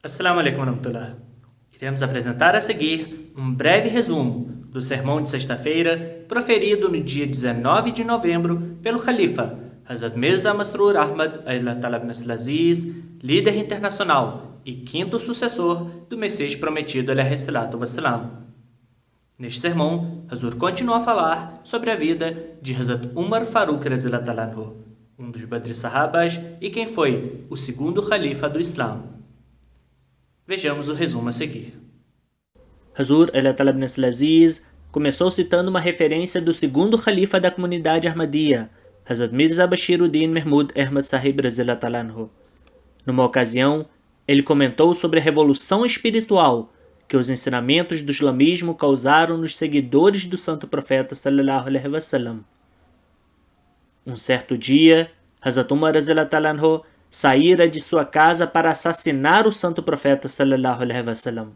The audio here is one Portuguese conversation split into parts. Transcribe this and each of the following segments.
Assalamu alaikum warahmatullah. Iremos apresentar a seguir um breve resumo do sermão de sexta-feira proferido no dia 19 de novembro pelo Khalifa Hazrat Mirza Masroor Ahmad Ayatollah Talib Aziz, líder internacional e quinto sucessor do Messias prometido alayhi salatu wassalam. Neste sermão, Hazur continua a falar sobre a vida de Hazrat Umar Farooq radhiyallahu ta'ala anhu, um dos Badri Sahabas e quem foi o segundo Khalifa do Islã. Vejamos o resumo a seguir. Hazur Talib Aziz começou citando uma referência do segundo Khalifa da comunidade Ahmadiyya, Hazrat Mirza Bashiruddin Mahmud Ahmad Sahib radhiyallahu ta'ala anhu. Numa ocasião, ele comentou sobre a revolução espiritual que os ensinamentos do islamismo causaram nos seguidores do santo profeta sallallahu alaihi wasallam. Um certo dia, Hazrat Umar radhiyallahu ta'ala anhu saíra de sua casa para assassinar o santo profeta sallallahu alaihi wasallam.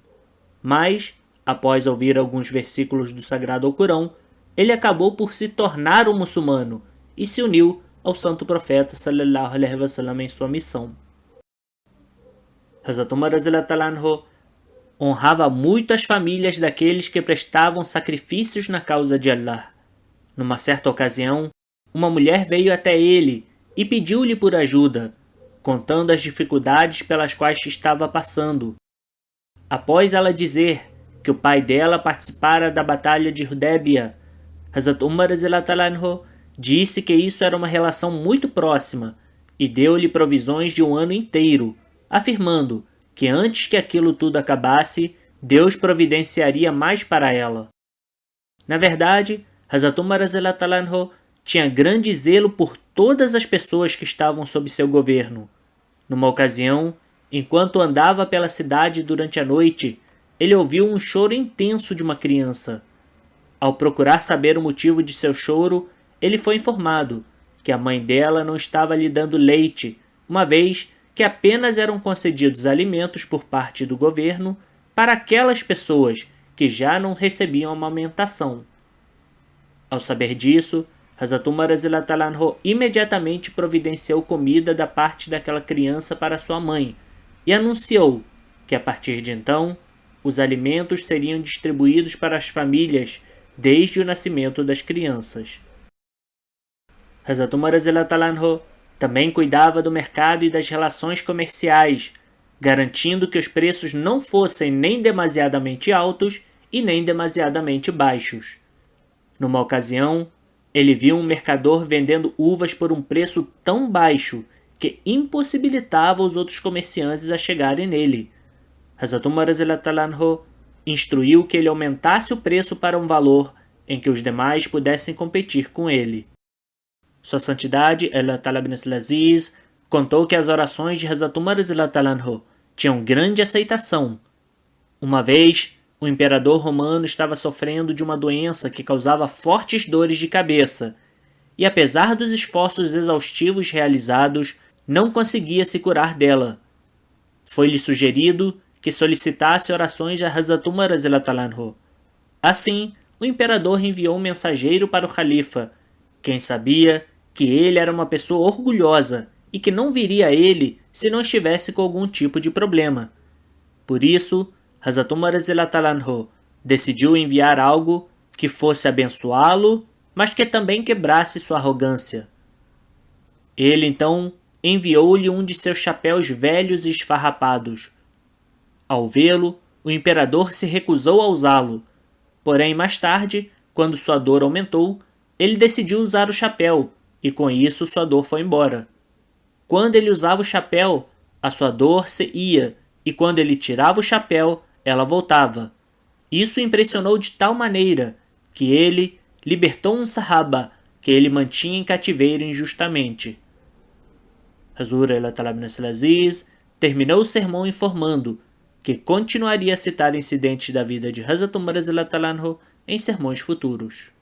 Mas, após ouvir alguns versículos do Sagrado Alcorão, ele acabou por se tornar um muçulmano e se uniu ao santo profeta sallallahu alaihi wasallam em sua missão. Hazrat Umar radhiyallahu ta'ala anhu honrava muito as famílias daqueles que prestavam sacrifícios na causa de Allah. Numa certa ocasião, uma mulher veio até ele e pediu-lhe por ajuda, contando as dificuldades pelas quais estava passando. Após ela dizer que o pai dela participara da batalha de Hudaybiya, Hazrat Umar radhiyallahu ta'ala anhu disse que isso era uma relação muito próxima e deu-lhe provisões de um ano inteiro, afirmando que antes que aquilo tudo acabasse, Deus providenciaria mais para ela. Na verdade, Hazrat Umar radhiyallahu ta'ala anhu tinha grande zelo por todas as pessoas que estavam sob seu governo. Numa ocasião, enquanto andava pela cidade durante a noite, ele ouviu um choro intenso de uma criança. Ao procurar saber o motivo de seu choro, ele foi informado que a mãe dela não estava lhe dando leite, uma vez que apenas eram concedidos alimentos por parte do governo para aquelas pessoas que já não recebiam amamentação. Ao saber disso, Hazrat Umar radhiyallahu ta'ala anhu imediatamente providenciou comida da parte daquela criança para sua mãe e anunciou que a partir de então, os alimentos seriam distribuídos para as famílias desde o nascimento das crianças. Hazrat Umar radhiyallahu ta'ala anhu também cuidava do mercado e das relações comerciais, garantindo que os preços não fossem nem demasiadamente altos e nem demasiadamente baixos. Numa ocasião, ele viu um mercador vendendo uvas por um preço tão baixo que impossibilitava os outros comerciantes a chegarem nele. Hazrat Umar radhiyallahu ta'ala anhu instruiu que ele aumentasse o preço para um valor em que os demais pudessem competir com ele. Sua Santidade Ayatollah Talib Aziz contou que as orações de Hazrat Umar radhiyallahu ta'ala anhu tinham grande aceitação. Uma vez, o imperador romano estava sofrendo de uma doença que causava fortes dores de cabeça, e apesar dos esforços exaustivos realizados, não conseguia se curar dela. Foi-lhe sugerido que solicitasse orações a Hazrat Umar radhiyallahu ta'ala anhu. Assim, o imperador enviou um mensageiro para o Khalifa, quem sabia que ele era uma pessoa orgulhosa e que não viria a ele se não estivesse com algum tipo de problema. Por isso, Hazrat Umar radhiyallahu ta'ala anhu decidiu enviar algo que fosse abençoá-lo, mas que também quebrasse sua arrogância. Ele então enviou-lhe um de seus chapéus velhos e esfarrapados. Ao vê-lo, o imperador se recusou a usá-lo, porém mais tarde, quando sua dor aumentou, ele decidiu usar o chapéu, e com isso sua dor foi embora. Quando ele usava o chapéu, a sua dor se ia, e quando ele tirava o chapéu, ela voltava. Isso o impressionou de tal maneira que ele libertou um sahaba que ele mantinha em cativeiro injustamente. Hazur Talib Aziz terminou o sermão informando que continuaria a citar incidentes da vida de Hazrat Umar radhiyallahu ta'ala anhu em sermões futuros.